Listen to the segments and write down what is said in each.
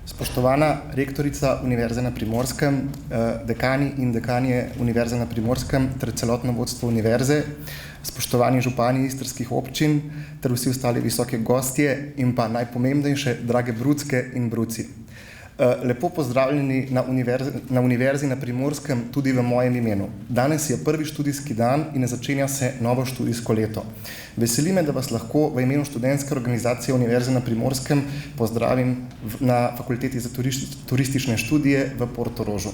Spoštovana rektorica Univerze na Primorskem, dekani in dekanje Univerze na Primorskem ter celotno vodstvo univerze, spoštovani župani istrskih občin ter vsi ostali visoki gostje in pa najpomembnejše, drage brucke in bruci. Lepo pozdravljeni na Univerzi na Primorskem tudi v mojem imenu. Danes je prvi študijski dan in začenja se novo študijsko leto. Veseli me, da vas lahko v imenu študentske organizacije Univerze na Primorskem pozdravim na Fakulteti za turistične študije v Portorožu.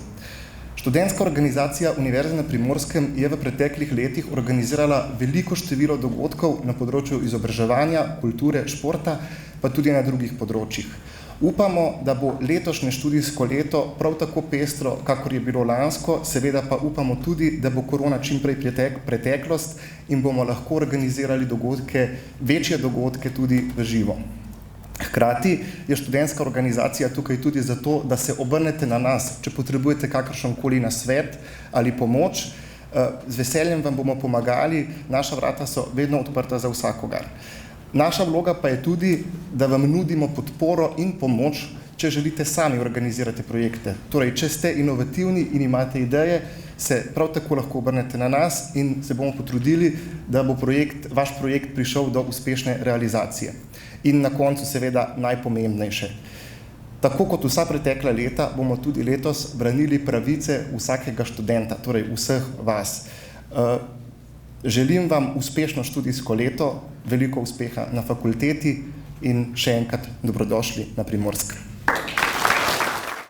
Študentska organizacija Univerze na Primorskem je v preteklih letih organizirala veliko število dogodkov na področju izobraževanja, kulture, športa, pa tudi na drugih področjih. Upamo, da bo letošnje študijsko leto prav tako pestro, kakor je bilo lansko, seveda pa upamo tudi, da bo korona čim prej preteklost in bomo lahko organizirali večje dogodke tudi v živo. Hkrati je študentska organizacija tukaj tudi zato, da se obrnete na nas, če potrebujete kakršenkoli nasvet ali pomoč. Z veseljem vam bomo pomagali, naša vrata so vedno odprta za vsakogar. Naša vloga pa je tudi, da vam nudimo podporo in pomoč, če želite sami organizirati projekte. Torej, če ste inovativni in imate ideje, se prav tako lahko obrnete na nas in se bomo potrudili, da bo vaš projekt prišel do uspešne realizacije. In na koncu seveda najpomembnejše. Tako kot vsa pretekla leta, bomo tudi letos branili pravice vsakega študenta, torej vseh vas. Želim vam uspešno študijsko leto, veliko uspeha na fakulteti in še enkrat dobrodošli na Primorskem.